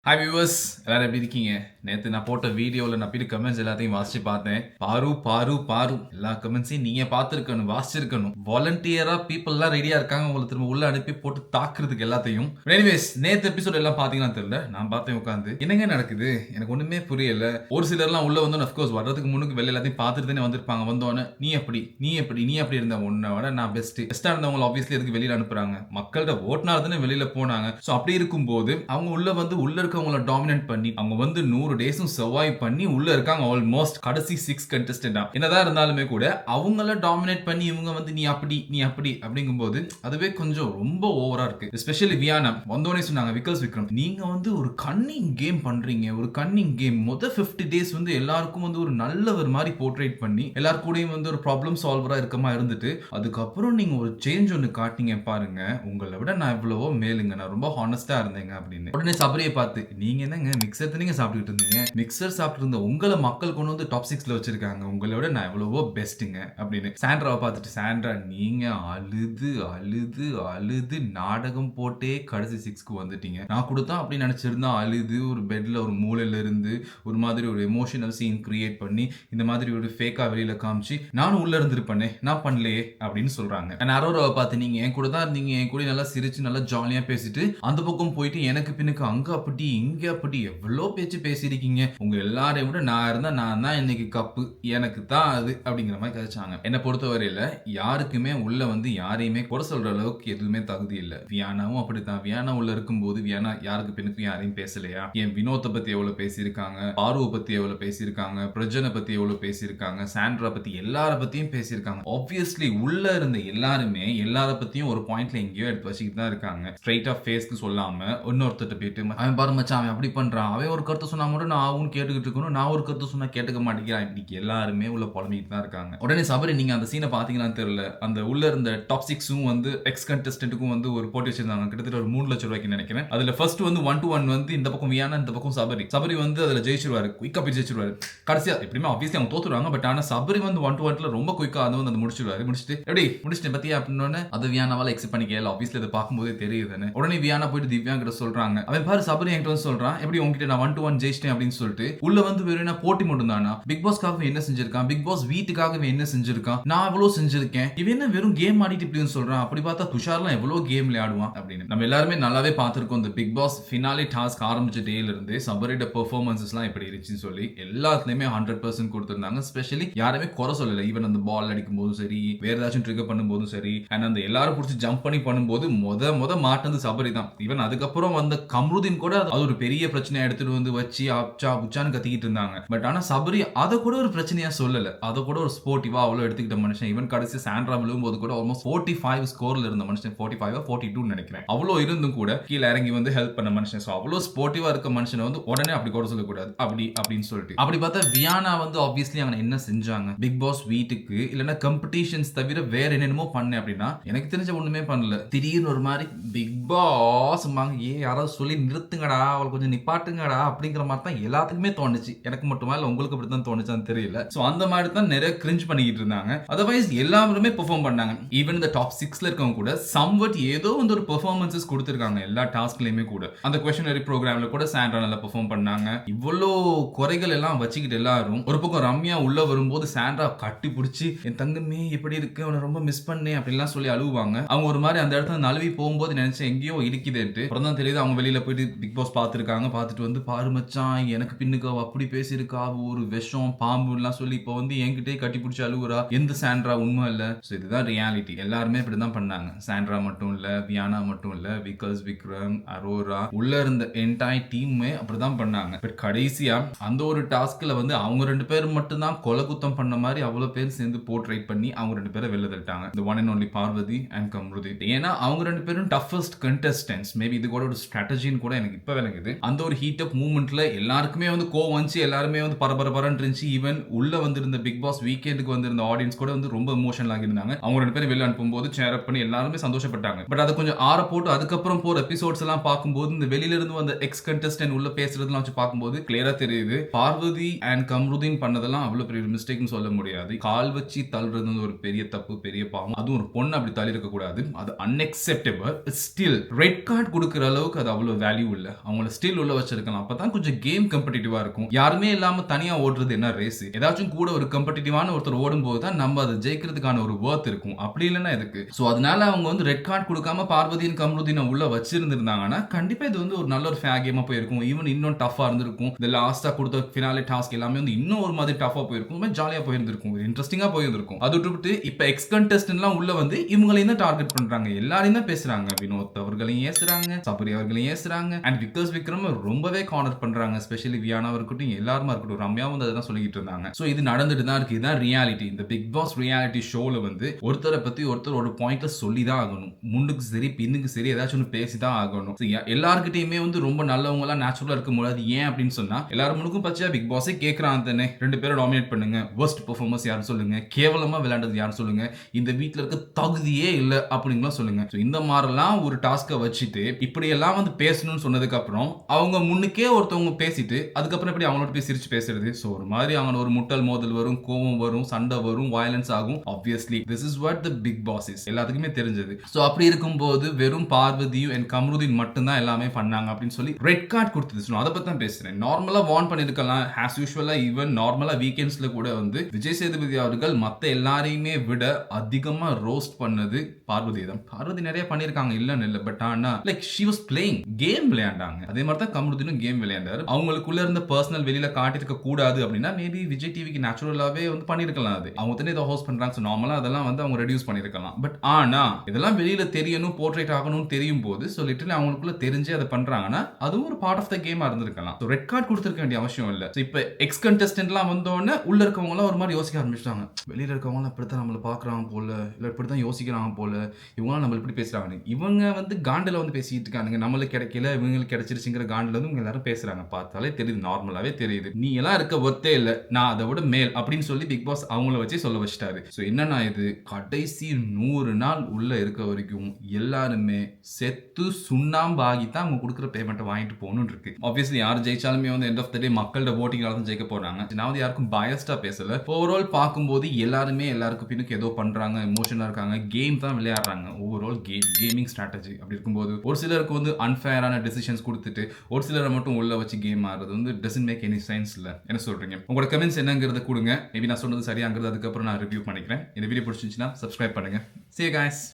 Hi viewers, எல்லாரும் எப்படி இருக்கீங்க? நேற்று நான் போட்ட வீடியோவில் நான் போய் கமெண்ட்ஸ் எல்லாத்தையும் வாசிச்சு பார்த்தேன். பாரு பாரு பாரு எல்லா கமெண்ட்ஸையும் நீங்க பார்த்துருக்கணும், வாசிச்சிருக்கணும். வாலண்டியரா பீப்புள்லாம் ரெடியா இருக்காங்க உங்களை திரும்ப உள்ள அனுப்பி போட்டு தாக்குறதுக்கு எல்லாத்தையும். எனிவேஸ், நேற்று எபிசோட் எல்லாம் பார்த்தீங்கன்னா தெரியல, நான் பார்த்தேன் உட்காந்து. என்னங்க நடக்குது எனக்கு ஒண்ணுமே புரியல. ஒரு சிலர்லாம் உள்ள வந்து அஃப்கோர்ஸ் வர்றதுக்கு முன்னுக்கு வெளில எல்லாத்தையும் பார்த்துட்டு தானே வந்திருப்பாங்க. வந்தோடனே நீ எப்படி இருந்த உன்னை விட நான் பெஸ்டா இருந்தவங்க ஆப்வியஸ்லி எதுக்கு வெளியில அனுப்புறாங்க? மக்கள்கிட்ட ஓட்டுனால தானே வெளியில போனாங்க. ஸோ அப்படி இருக்கும்போது அவங்க உள்ள இருக்கவங்கள டாமினேட் பண்ணி அவங்க வந்து 100 டேஸும் சர்வைவ் பண்ணி உள்ள இருக்காங்க. ஆல்மோஸ்ட் கடைசி 6 கண்டெஸ்டன்டா என்னதான் இருந்தாலுமே கூட அவங்கள டாமினேட் பண்ணி இவங்க வந்து நீ அப்படி அப்படிங்கும்போது அதுவே கொஞ்சம் ரொம்ப ஓவரா இருக்கு. எஸ்பெஷலி வியானா வந்தோடனே சொன்னாங்க, விக்ரம் நீங்க வந்து ஒரு கன்னிங் கேம் பண்றீங்க, ஒரு கன்னிங் கேம். 50 டேஸ் வந்து எல்லாருக்கும் வந்து ஒரு நல்லவர் மாதிரி போர்ட்ரேட் பண்ணி எல்லார் கூடயும் வந்து ஒரு ப்ராப்ளம் சால்வரா இருக்கமா இருந்துட்டு அதுக்கப்புறம் நீங்க ஒரு சேஞ்ச் ஒன்று காட்டினீங்க பாருங்க, உங்களை விட நான் எவ்வளவோ மேலுங்க, நான் ரொம்ப ஹானஸ்டா இருந்தேங்க அப்படின்னு. உடனே சபரியை பார்த்து நீங்க என்னங்க மிக்சர் தானீங்க சாப்பிட்டுட்டு இருந்தீங்க, மிக்சர் சாப்பிட்டு இருந்த உங்களை மக்கள் கொண்டு வந்து டாப் 6ல வச்சிருக்காங்க, உங்களை விட நான் எவ்வளவோ பெஸ்ட்டுங்க அப்படின்னு. சாண்ட்ராவை பார்த்துட்டு, சாண்ட்ரா நீங்க அழுது அழுது அழுது நாடகம் போட்டே கடைசி 6க்கு வந்துட்டீங்க. நான் கொடுத்தா அப்படின்னு நினைச்சிருந்தா அழுது ஒரு பெட்ல ஒரு மூலையில இருந்து ஒரு மாதிரி ஒரு எமோஷனல் சீன் கிரியேட் பண்ணி இந்த மாதிரி ஒரு ஃபேக்கா வெளியில காமிச்சு நானும் உள்ள இருந்திருப்பேனே, நான் பண்ணலையே அப்படின்னு சொல்றாங்க. நான் அரோராவை பார்த்து நீங்க என் கூட தான் இருந்தீங்க, என் கூட நல்லா சிரிச்சு நல்லா ஜாலியா பேசிட்டு அந்த பக்கம் போயிட்டு எனக்கு பின்னுக்கு அங்க அப்படி இங்க அப்படி எவ்வளோ பேச்சு பேசியிருக்கீங்க, உங்க எல்லாரையும் விட நான் இருந்தா நான் தான் இன்னைக்கு கப்பு, எனக்கு தான் அது அப்படிங்கிற மாதிரி கதைச்சாங்க. என்னை பொறுத்தவரையில யாருக்குமே உள்ள வந்து யாரையுமே குறை சொல்ற அளவுக்கு எதுவுமே தகுதி இல்லை. வியானாவும் அப்படித்தான். வியானா உள்ள இருக்கும்போது வியானா யாருக்கு பின்னுக்கும் யாரையும் பேசலையா? என் வினோத்தை பத்தி எவ்வளவு பேசியிருக்காங்க, பாருவை பத்தி எவ்வளவு பேசியிருக்காங்க, பிரஜனை பத்தி எவ்வளவு பேசியிருக்காங்க, சாண்ட்ரா பத்தி எல்லார பத்தியும் பேசியிருக்காங்க. ஆப்வியஸ்லி உள்ள இருந்த எல்லாருமே எல்லார பத்தியும் ஒரு பாயிண்ட்ல எங்கேயோ எடுத்து வச்சுக்கிட்டு தான் இருக்காங்க. ஸ்ட்ரைட்டா ஃபேஸ்க்கு சொல்லாம இன்னொருத்தட்ட போயிட்டு அவன் பாரு மச்சான் அவன் அப்படி பண்றான், அவன் ஒரு கருத்து சொன்னா மட்டும் நான் அவனு கேட்டுக்கிட்டு இருக்கணும், நான் ஒரு கருத்து சொன்னா கேட்டுக்க மாட்டேங்கிறான். இன்னைக்கு எல்லாருமே உள்ள புலம்பிக்கிட்டு தான் இருக்காங்க. உடனே சபரி நீங்க அந்த சீனை பாத்தீங்கன்னு தெரியல, அந்த உள்ள இருந்த டாப் 6ம் வந்து எக்ஸ் கண்டெஸ்டன்ட்டுக்கும் வந்து ஒரு போட்டி வச்சிருந்தாங்க, கிட்டத்தட்ட ஒரு 3 லட்சம் ரூபாய்க்கு நினைக்கிறேன். அதுல ஃபர்ஸ்ட் வந்து 1-1 வந்து இந்த பக்கம் வியானா இந்த பக்கம் சபரி வந்து அதுல ஜெயிச்சிருவாரு, குயிக்கா போய் ஜெயிச்சிருவாரு. கடைசியா எப்படியுமே ஆப்வியஸ்லி அவங்க தோத்துருவாங்க, பட் ஆனா சபரி வந்து 1-1 ரொம்ப குயிக்கா அது வந்து முடிச்சிருவாரு. முடிச்சுட்டு எப்படி முடிச்சிட்டு பத்தியா அப்படின்னு அது வியானாவால எக்ஸெப்ட் பண்ணிக்கல. ஆப்வியஸ்லி அதை பார்க்கும்போதே தெரியுதுன்னு. உடனே வியானா போயிட்டு திவ்யா கிட்ட சொல்றாங்க, அவன் பாரு சபரி என்கிட்ட வந்து சொல்றான் எப்படி உங்ககிட்ட நான் 1-1 ஜெயிச்சிட்டேன் அப்படின்னு சொல்லிட்டு. உள்ள வந்து வெறும் போட்டி மட்டும் தானா? பிக் பாஸ்க்காக என்ன செஞ்சிருக்கான், பிக் பாஸ் வீட்டுக்காக என்ன செஞ்சிருக்கான், நான் எவ்வளவு செஞ்சிருக்கேன், இவன் என்ன வெறும் கேம் ஆடிட்டு இப்படின்னு சொல்றான். அப்படி பார்த்தா துஷார்லாம் எவ்வளவு கேம் விளையாடுவான் அப்படின்னு நம்ம எல்லாருமே நல்லாவே பார்த்திருக்கோம். இந்த பிக் பாஸ் ஃபினாலே டாஸ்க் ஆரம்பிச்ச டேல இருந்து சபரியோட பெர்ஃபார்மன்ஸ்லாம் எப்படி இருந்துச்சுன்னு சொல்லி எல்லாத்துலயுமே 100% கொடுத்திருந்தாங்க. ஸ்பெஷலி யாருமே குறை சொல்லல. ஈவன் அந்த பால் அடிக்கும் போதும் சரி, வேற ஏதாச்சும் ட்ரிகர் பண்ணும்போதும் சரி, அண்ட் அந்த எல்லாரும் பிடிச்சி ஜம்ப் பண்ணி பண்ணும்போது முத மாட்டது சபரி தான். ஈவன் அதுக்கப்புறம் வந்த கம்ருதீன் கூட அது ஒரு பெரிய பிரச்சனையா எடுத்துட்டு வந்து வச்சு அப்சா புச்சான்னு கத்திக்கிட்டு இருந்தாங்க. பட் ஆனா சபரி அதை கூட ஒரு பிரச்சனையா சொல்லல, அதை கூட ஒரு ஸ்போர்ட்டிவா அவ்வளவு எடுத்துக்கிட்ட மனுஷன். ஈவன் கடைசி சாண்ட்ரா விழும்போது கூட ஆல்மோஸ்ட் 45 ஸ்கோர்ல இருந்த மனுஷன், 45 42 நினைக்கிறேன், அவ்வளவு இருந்தும் கூட கீழே இறங்கி வந்து ஹெல்ப் பண்ண மனுஷன். சோ அவ்வளவு ஸ்போர்ட்டிவா இருக்க மனுஷனை வந்து உடனே அப்படி கூட சொல்லக்கூடாது அப்படின்னு சொல்லிட்டு. அப்படி பார்த்தா வியானா வந்து ஆப்வியஸ்லி அவங்க என்ன செஞ்சாங்க பிக் பாஸ் வீட்டுக்கு, இல்லைன்னா காம்படிஷன்ஸ் தவிர வேற என்னென்னமோ பண்ணேன் அப்படின்னா எனக்கு தெரிஞ்ச ஒண்ணுமே பண்ணல. திடீர்னு ஒரு மாதிரி பிக் பாஸ் யாராவது சொல்லி நிறுத்துங்கடா, அவள் கொஞ்சம் நிப்பாட்டுங்கடா அப்படிங்கிற மாதிரி தான் எல்லாத்துக்குமே தோணுச்சு. எனக்கு மட்டுமா இல்லை உங்களுக்கு அப்படி தான் தோணுச்சான்னு தெரியல. ஸோ அந்த மாதிரி தான் நிறைய கிரிஞ்ச் பண்ணிக்கிட்டு இருந்தாங்க. அதர்வைஸ் எல்லாருமே பெர்ஃபார்ம் பண்ணாங்க. ஈவன் இந்த டாப் 6ல இருக்கவங்க கூட சம்வட் ஏதோ வந்து ஒரு பெர்ஃபார்மன்ஸஸ் கொடுத்துருக்காங்க எல்லா டாஸ்க்லயுமே கூட. அந்த கொஸ்டினரி ப்ரோக்ராம்ல கூட சாண்ட்ரா நல்லா பெர்ஃபார்ம் பண்ணாங்க. இவ்வளோ குறைகள் எல்லாம் வச்சுக்கிட்டு எல்லாரும் ஒரு பக்கம் ரம்யா உள்ள வரும்போது சாண்ட்ரா கட்டி பிடிச்சி என் தங்கமே எப்படி இருக்கு, அவனை ரொம்ப மிஸ் பண்ணேன் அப்படின்லாம் சொல்லி அழுவாங்க. அவங்க ஒரு மாதிரி அந்த இடத்துல நழுவி போகும்போது நினைச்சேன் எங்கேயோ இருக்குதுன்ட்டு. அப்புறம் தான் தெரியுது அவங்க வெளியில போயிட்டு பிக் பாஸ் பார்த்துருக்காங்க. பார்த்துட்டு வந்து பாரு மச்சான் எனக்கு பின்னுக்கு அப்படி பேசியிருக்கா, ஒரு விஷம் பாம்பு எல்லாம் சொல்லி இப்போ வந்து என்கிட்டே கட்டி பிடிச்சி அழுகுறா, எந்த சாண்ட்ரா உண்மை இல்ல. ஸோ இதுதான் ரியாலிட்டி. எல்லாருமே இப்படிதான் பண்ணாங்க. சாண்ட்ரா மட்டும் இல்ல, வியானா மட்டும் இல்ல, விக்ரம், அரோரா உள்ள இருந்த என்டையர் டீமே அப்படிதான் பண்ணாங்க. பட் கடைசியா அந்த ஒரு டாஸ்க்ல வந்து அவங்க 2 பேரும் மட்டும் தான் கொலை குத்தம் பண்ண மாதிரி அவ்வளவு பேர் சேர்ந்து போர்ட்ரைட் பண்ணி அவங்க 2 பேரை வெளில தள்ளிட்டாங்க. இந்த one and only Parvathi and Kamruthi. ஏன்னா அவங்க 2 பேரும் டஃபஸ்ட் கண்டெஸ்டன்ஸ். மேபி இது கூட ஒரு ஸ்ட்ராட்டஜின்னு கூட எனக்கு இப்ப விளங்குது. அந்த ஒரு ஹீட் அப் மூவ்மெண்ட்ல எல்லாருக்குமே வந்து கோவம் வந்துச்சு, எல்லாருமே வந்து பரபரன்னு இருந்துச்சு. ஈவன் உள்ள வந்திருந்த பிக் பாஸ் வீக்கெண்டுக்கு வந்திருந்த ஆடியன்ஸ் கூட வந்து ரொம்ப எமோஷனல் ஆகியிருந்தாங்க. அவங்க 2 பேரும் வெளில அனுப்பும்போது சேர் அப் பண்ணி எல்லாருமே சந்தோஷப்பட்டாங்க. பட் அதை கொஞ்சம் ஆற போட்டு அதுக்கப்புறம் போற எபிசோட்ஸ் எல்லாம் பார்க்கும்போது இந்த வெளியில இருந்து வந்த எக்ஸ் கண்டெஸ்டன்ட் உள்ள பேசுறதுலாம் வச்சு பார்க்கும்போது கிளியரா தெரியுது பார்வதி அண்ட் கம்ருதீன் பண்ணதெல்லாம் அவ்வளவு பெரிய மிஸ்டேக்னு சொல்ல முடியாது. கால் வச்சு தள்ளுறது ஒரு பெரிய தப்பு, பெரிய பாவம். அதுவும் ஒரு பொண்ணு அப்படி தள்ளி இருக்க கூடாது. அது அன்எக்செப்டபிள். ஸ்டில் ரெட் கார்டு கொடுக்கிற அளவுக்கு அது அவ்வளவு வேல்யூ இல்ல. அவங்கள ஸ்டில் உள்ள வச்சிருக்கலாம். அப்பதான் கொஞ்சம் கேம் காம்படிட்டிவா இருக்கும். யாருமே இல்லாம தனியா ஓடுறது என்ன ரேஸ்? ஏதாச்சும் கூட ஒரு காம்படிட்டிவான ஒருத்தர் ஓடும்போது தான் நம்ம அதை ஜெயிக்கிறதுக்கான ஒரு வொர்த் இருக்கும். அப்படி இல்லைன்னா எதுக்கு? சோ அதனால அவங்க வந்து ரெட் கார்டு கொடுக்காம பார்வதியின் கம்ருதீனை உள்ள வச்சிருந்திருந்தாங்கன்னா கண்டிப்பா இது வந்து ஒரு நல்ல ஒரு ஃபேர் கேமா போயிருக்கும். ஈவன் இன்னும் டஃபா இருந்திருக்கும். இந்த லாஸ்டா கொடுத்த ஃபினாலே டாஸ்க் எல்லாமே வந்து இன்னும் ஒரு மாதிரி டஃபா போயிருக்கும். ஜாலியா போயிருந்திருக்கும். இன்ட்ரெஸ்டிங்கா போயிருந்திருக்கும். அது விட்டு இப்ப எக்ஸ் கண்டெஸ்டன்ட்லாம் உள்ள வந்து இவங்களையும் தான் டார்கெட் பண்றாங்க. எல்லாரையும் தான் பேசுறாங்க. வினோத் அவர்களையும் ஏசுறாங்க, சபரி அவர்களையும் ஏசுறாங்க, அண்ட் விக்டர்ஸ் விக்ரம் ரொம்பவே கார்னர் பண்றாங்க. ஸ்பெஷலி வியானா இருக்கட்டும், எல்லாருமா இருக்கட்டும், ரம்யாவும் வந்து அதான் சொல்லிட்டு இருந்தாங்க. சோ இது நடந்துட்டு தான் இருக்கு. இதுதான் ரியாலிட்டி. இந்த பிக் பாஸ் ரியாலிட்டி ஷோல வந்து ஒருத்தரை பத்தி ஒருத்தர் ஒரு பாயிண்ட்ல சொல்லி தான் ஆகணும். முன்னுக்கு சரி பின்னுக்கு சரி ஏதாச்சும் ஒன்று பேசி தான் ஆகணும். எல்லார்கிட்டயுமே வந்து ரொம்ப நல்லவங்க எல்லாம் நேச்சுரலா இருக்க முடியாது. ஏன் அப்படின்னு சொன்னா எல்லாரும் முன்னுக்கும் பச்சையா பிக் பாஸே கேட்கறான் தானே, 2 பேரை டாமினேட் பண்ணுங்க, வர்ஸ்ட் பெர்ஃபார்மன்ஸ் யாரும் சொல்லுங்க, கேவலமா விளையாண்டது யாரும் சொல்லுங்க, இந்த வீட்ல இருக்க தகுதியே இல்ல அப்படிங்கலாம் சொல்லுங்க. இந்த மாதிரிலாம் ஒரு டாஸ்கை வச்சுட்டு இப்படி எல்லாம் வந்து பேசணும்னு சொன்னதுக்கு அப்புறம் அவங்க முன்னுக்கே ஒருத்தவங்க பேசிட்டு அதுக்கப்புறம் எப்படி அவங்களோட போய் சிரிச்சு பேசுறது? சோ ஒரு மாதிரி அவங்க ஒரு முட்டல் மோதல் வரும், கோவம் வரும், சண்டை வரும், வயலன்ஸ் ஆகும். Obviously this is what the big boss is. எல்லாத்துக்குமே தெரிஞ்சது. சோ அப்படி இருக்கும்போது வெறும் பார்வதியும் அண்ட் கம்ருதீன் மட்டும் தான் எல்லாமே பண்ணாங்க அப்படின்னு சொல்லி ரெட் கார்டு கொடுத்தது. அதை பத்தி தான் பேசுறேன். நார்மலா வார்ன் பண்ணிருக்கலாம். ஆஸ் யூசுவலா ஈவன் நார்மலா வீக்கெண்ட்ஸ்ல கூட வந்து விஜய் சேதுபதி அவர்கள் மத்த எல்லாரையுமே விட அதிகமா ரோஸ்ட் பண்ணது பார்வதி தான். பார்வதி நிறைய பண்ணிருக்காங்க இல்லன்னு இல்ல, பட் ஆனா like she was playing game விளையாண்டாங்க. அதே மாதிரி தான் கம்ருதீனும் கேம் விளையாண்டாரு. அவங்களுக்குள்ள இருந்த பர்சனல் வெளியில காட்டிருக்க கூடாது அப்படின்னா மேபி விஜய் டிவிக்கு நேச்சுரலாவே வந்து பண்ணிருக்கலாம். அது அவங்க தானே இதை ஹோஸ்ட் பண்றாங்க. நார்மலா அதெல்லாம் வந்து அவங்க ரெடியூஸ் பண்ணிருக்கலாம். பட் ஆனா இதெல்லாம் வெளியில தெரியணும், போர்ட்ரேட் ஆகணும்னு தெரியும் போது சோ லிட்டரலி அவங்களுக்குள்ள தெரிஞ்சு அதை பண்றாங்கன்னா அதுவும் ஒரு பார்ட் ஆஃப் த கேமா இருந்திருக்கலாம். ரெட் கார்டு கொடுத்திருக்க வேண்டிய அவசியம் இல்ல. இப்ப எக்ஸ் கண்டெஸ்டன்ட்லாம் வந்தோடனே உள்ள இருக்கவங்க எல்லாம் ஒரு மாதிரி யோசிக்க ஆரம்பிச்சிட்டாங்க. வெளியில இருக்கவங்க இப்படித்தான் நம்மள பாக்குறாங்க போல, இல்ல இப்படித்தான் யோசிக்கிறாங்க போல, இவங்க நம்ம இப்படி பேசுறாங்க. இவங்க வந்து காண்டில வந்து பேசிட்டு இருக்காங்க. நம்மளுக்கு கிடைக்கல இவங்களுக்கு கிடைச்சிருச்சுங்கிற காண்டில வந்து இவங்க எல்லாரும் பேசுறாங்க. பார்த்தாலே தெரியுது, நார்மலாவே தெரியுது. நீ எல்லாம் இருக்க ஒத்தே இல்ல, நான் அதை விட மேல் அப்படின்னு சொல்லி பிக் பாஸ் அவங்கள வச்சு சொல்ல வச்சிட்டாரு. சோ என்னன்னா இது கடைசி 100 நாள் உள்ள இருக்க வரைக்கும் எல்லாருமே செத்து சுண்ணாம்பு ஆகித்தான் அவங்க கொடுக்குற பேமெண்ட்டை வாங்கிட்டு போகணும்னு இருக்கு. ஆப்வியஸ்லி யார் ஜெயிச்சாலுமே வந்து எண்ட் ஆஃப் த டே மக்களோட ஓட்டிங்கால தான் ஜெயிக்க போறாங்க. நான் வந்து யாருக்கும் பயஸ்டா பேசல. ஓவரால் பார்க்கும்போது எல்லாருமே எல்லாருக்கும் பின்னுக்கு ஏதோ பண்றாங்க, எமோஷனா இருக்காங்க, கேம் தான் விளையாடுறாங்க. ஓவரால் கேமிங் ஸ்ட்ராட்டஜி அப்படி இருக்கும்போது ஒரு சிலருக்கு வந்து அன்ஃபேரான டெசிஷன்ஸ் கொடுத்துட்டு ஒரு சிலரை மட்டும் உள்ள வச்சு கேம் ஆடுறது வந்து டசன்ட் மேக் எனி சென்ஸ் இல்ல. என்ன சொல்றீங்க? உங்களோட கமெண்ட்ஸ் என்னங்கிறத கொடுங்க. மேபி நான் சொன்னது சரியாங்கிறது அதுக்கப்புறம் நான் ரிவ்யூ பண்ணிக்கிறேன். இந்த வீடியோ பிடிச்சிருந்துச்சுன்னா சப்ஸ்கிரைப் பண்ணுங்க. See you guys.